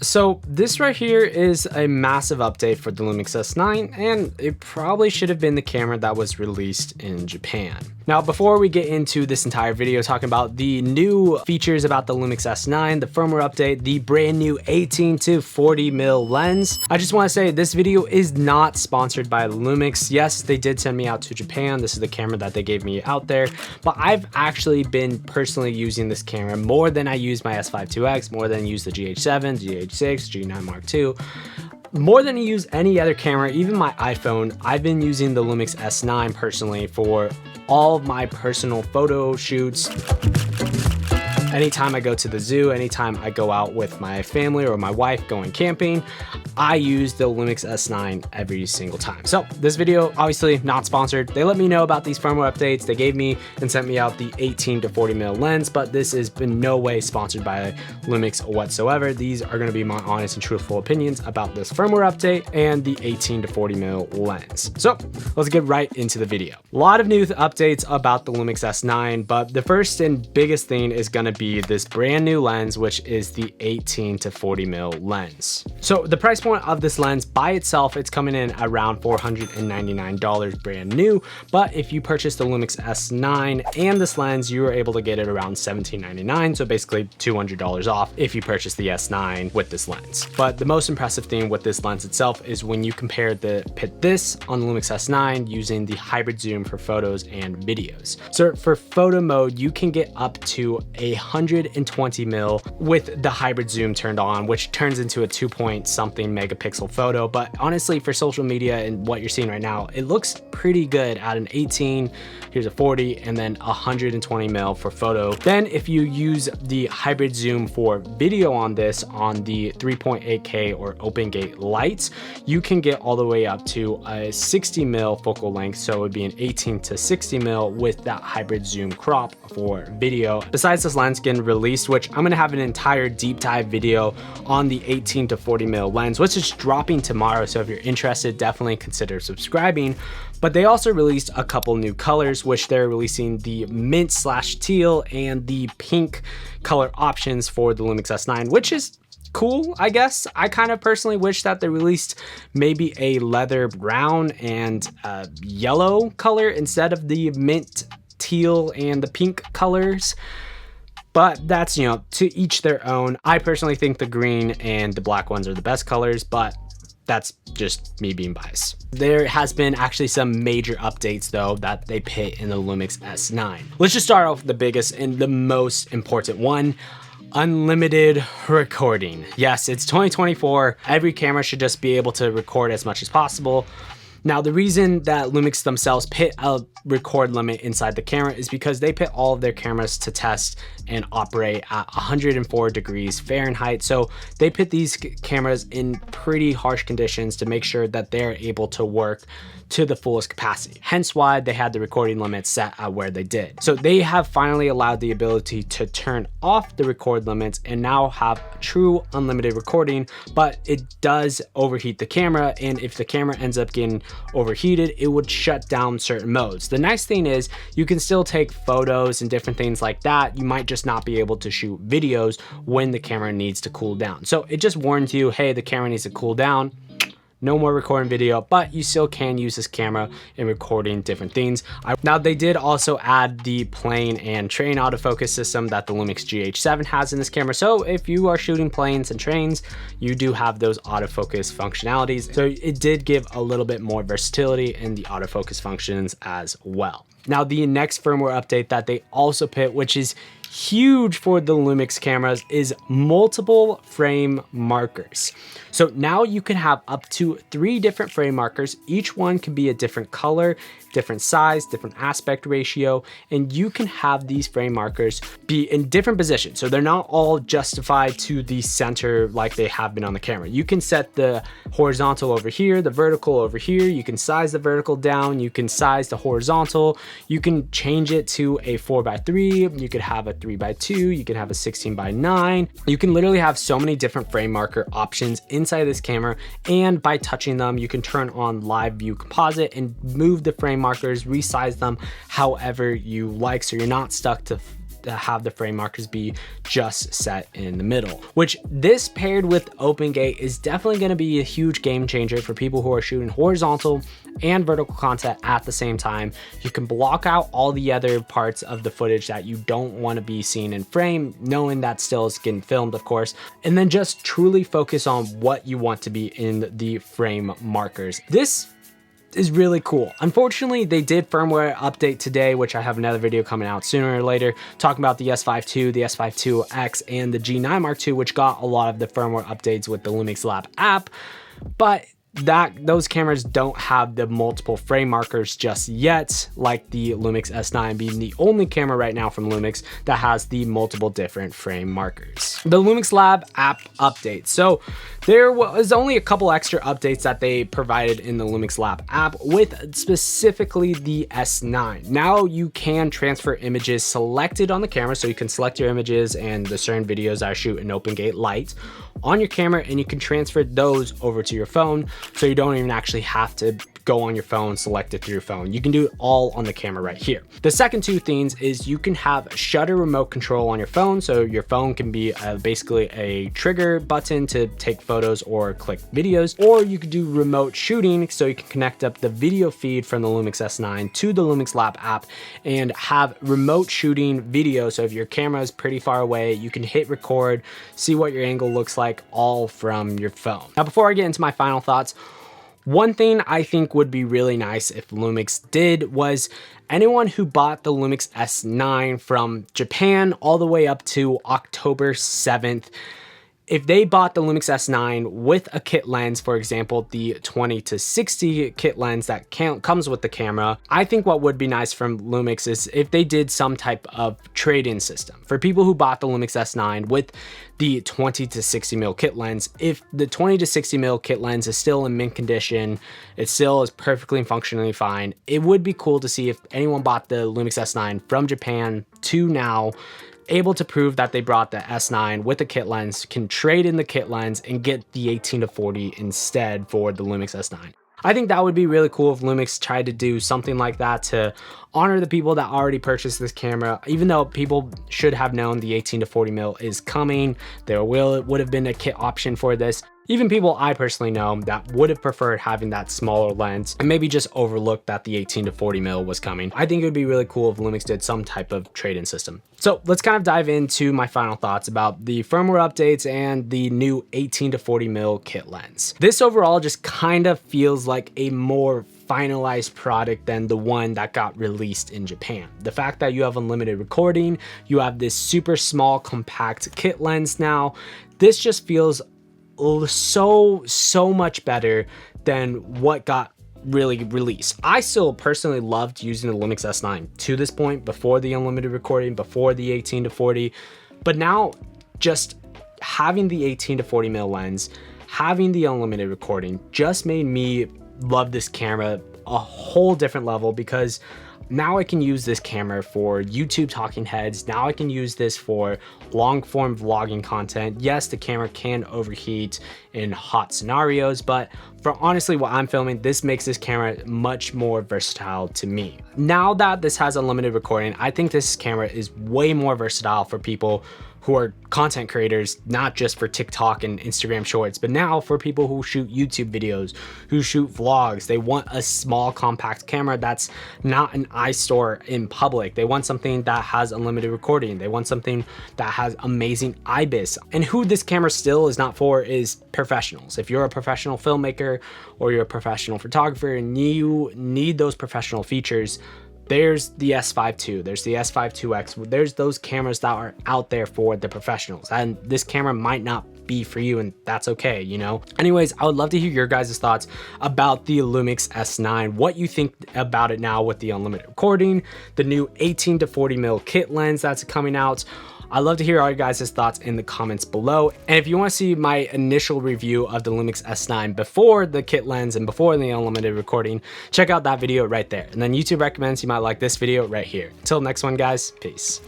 So this right here is a massive update for the Lumix S9, and it probably should have been the camera that was released in Japan. Now, before we get into this entire video talking about the new features about the Lumix S9, the firmware update, the brand new 18 to 40mm lens, I just want to say this video is not sponsored by Lumix. Yes, they did send me out to Japan. This is the camera that they gave me out there, but I've actually been personally using this camera more than I use my S5 IIX, more than I use the GH7, GH6, G9 Mark II. More than I use any other camera, even my iPhone. I've been using the Lumix S9 personally for all of my personal photo shoots. Anytime I go to the zoo, anytime I go out with my family or my wife going camping, I use the Lumix S9 every single time. So this video, obviously not sponsored. They let me know about these firmware updates. They gave me and sent me out the 18 to 40mm lens, but this has been no way sponsored by Lumix whatsoever. These are gonna be my honest and truthful opinions about this firmware update and the 18 to 40mm lens. So let's get right into the video. A lot of new updates about the Lumix S9, but the first and biggest thing is gonna be this brand new lens, which is the 18 to 40mm lens. So the price point of this lens by itself, it's coming in around $499 brand new, but if you purchase the Lumix S9 and this lens, you are able to get it around $1799, so basically $200 off if you purchase the S9 with this lens. But the most impressive thing with this lens itself is when you compare this on the Lumix S9 using the hybrid zoom for photos and videos. So for photo mode, you can get up to 120mm with the hybrid zoom turned on, which turns into a 2-point-something megapixel photo. But honestly, for social media and what you're seeing right now, it looks pretty good at an 18, here's a 40, and then 120mm for photo. Then if you use the hybrid zoom for video on this, on the 3.8K or open gate lights, you can get all the way up to a 60mm focal length. So it would be an 18 to 60mm with that hybrid zoom crop for video. Besides this lens getting released, which I'm gonna have an entire deep dive video on the 18 to 40mm lens, which is dropping tomorrow. So if you're interested, definitely consider subscribing. But they also released a couple new colors, which they're releasing the mint/teal and the pink color options for the Lumix S9, which is cool, I guess. I kind of personally wish that they released maybe a leather brown and yellow color instead of the mint, teal, and the pink colors. But that's, you know, to each their own. I personally think the green and the black ones are the best colors, but that's just me being biased. There has been actually some major updates though that they put in the Lumix S9. Let's just start off with the biggest and the most important one. Unlimited recording. Yes, it's 2024. Every camera should just be able to record as much as possible. Now, the reason that Lumix themselves put a record limit inside the camera is because they put all of their cameras to test and operate at 104 degrees Fahrenheit. So they put these cameras in pretty harsh conditions to make sure that they're able to work to the fullest capacity. Hence why they had the recording limit set at where they did. So they have finally allowed the ability to turn off the record limits and now have true unlimited recording, but it does overheat the camera. And if the camera ends up getting overheated, it would shut down certain modes. The nice thing is you can still take photos and different things like that. You might just not be able to shoot videos when the camera needs to cool down. So it just warns you, hey, the camera needs to cool down. No more recording video, but you still can use this camera in recording different things. Now they did also add the plane and train autofocus system that the Lumix GH7 has in this camera. So if you are shooting planes and trains, you do have those autofocus functionalities. So it did give a little bit more versatility in the autofocus functions as well. Now the next firmware update that they also put, which is huge for the Lumix cameras, is multiple frame markers. So now you can have up to 3 different frame markers. Each one can be a different color, different size, different aspect ratio, and you can have these frame markers be in different positions. So they're not all justified to the center like they have been on the camera. You can set the horizontal over here, the vertical over here. You can size the vertical down. You can size the horizontal. You can change it to a 4x3. You could have a 3x2. You can have a 16x9. You can literally have so many different frame marker options inside this camera, and by touching them, you can turn on live view composite and move the frame markers, resize them however you like, so you're not stuck to have the frame markers be just set in the middle, which this paired with open gate is definitely going to be a huge game changer for people who are shooting horizontal and vertical content at the same time. You can block out all the other parts of the footage that you don't want to be seen in frame, knowing that still is getting filmed, of course, and then just truly focus on what you want to be in the frame markers. This is really cool. Unfortunately, they did firmware update today, which I have another video coming out sooner or later talking about the S5 II, the S5 II X, and the G9 Mark II, which got a lot of the firmware updates with the Lumix Lab app, but those cameras don't have the multiple frame markers just yet, like the Lumix S9 being the only camera right now from Lumix that has the multiple different frame markers. The Lumix Lab app update. So there was only a couple extra updates that they provided in the Lumix Lab app with specifically the S9. Now you can transfer images selected on the camera, so you can select your images and the certain videos I shoot in open gate light on your camera, and you can transfer those over to your phone, so you don't even actually have to go on your phone, select it through your phone. You can do it all on the camera right here. The second two things is you can have shutter remote control on your phone, so your phone can be basically a trigger button to take photos or click videos, or you could do remote shooting, so you can connect up the video feed from the Lumix S9 to the Lumix Lab app and have remote shooting video. So if your camera is pretty far away, you can hit record, see what your angle looks like, all from your phone. Now, before I get into my final thoughts, one thing I think would be really nice if Lumix did was anyone who bought the Lumix S9 from Japan all the way up to October 7th, if they bought the Lumix S9 with a kit lens, for example, the 20-60 kit lens that comes with the camera, I think what would be nice from Lumix is if they did some type of trade-in system. For people who bought the Lumix S9 with the 20-60mm kit lens, if the 20-60mm kit lens is still in mint condition, it still is perfectly and functionally fine, it would be cool to see if anyone bought the Lumix S9 from Japan to now, able to prove that they brought the S9 with the kit lens, can trade in the kit lens and get the 18-40 instead for the Lumix S9. I think that would be really cool if Lumix tried to do something like that to honor the people that already purchased this camera. Even though people should have known the 18-40mm is coming, there would have been a kit option for this. Even people I personally know that would have preferred having that smaller lens and maybe just overlooked that the 18-40mm was coming. I think it would be really cool if Lumix did some type of trade-in system. So let's kind of dive into my final thoughts about the firmware updates and the new 18-40mm kit lens. This overall just kind of feels like a more finalized product than the one that got released in Japan. The fact that you have unlimited recording, you have this super small compact kit lens now, this just feels so much better than what got really released. I still personally loved using the Lumix S9 to this point, before the unlimited recording, before the 18-40, but now just having the 18-40mm lens, having the unlimited recording just made me love this camera a whole different level, because now I can use this camera for YouTube talking heads. Now I can use this for long form vlogging content. Yes, the camera can overheat in hot scenarios, but for honestly what I'm filming, this makes this camera much more versatile to me. Now that this has unlimited recording, I think this camera is way more versatile for people who are content creators, not just for TikTok and Instagram shorts, but now for people who shoot YouTube videos, who shoot vlogs. They want a small compact camera that's not an eyesore in public. They want something that has unlimited recording. They want something that has amazing IBIS. And who this camera still is not for is professionals. If you're a professional filmmaker or you're a professional photographer and you need those professional features, there's the S5 II, there's the S5 IIX, there's those cameras that are out there for the professionals, and this camera might not be for you, and that's okay, you know? Anyways, I would love to hear your guys' thoughts about the Lumix S9, what you think about it now with the unlimited recording, the new 18-40mm kit lens that's coming out. I'd love to hear all your guys' thoughts in the comments below. And if you want to see my initial review of the Lumix S9 before the kit lens and before the unlimited recording, check out that video right there. And then YouTube recommends you might like this video right here. Until next one, guys, peace.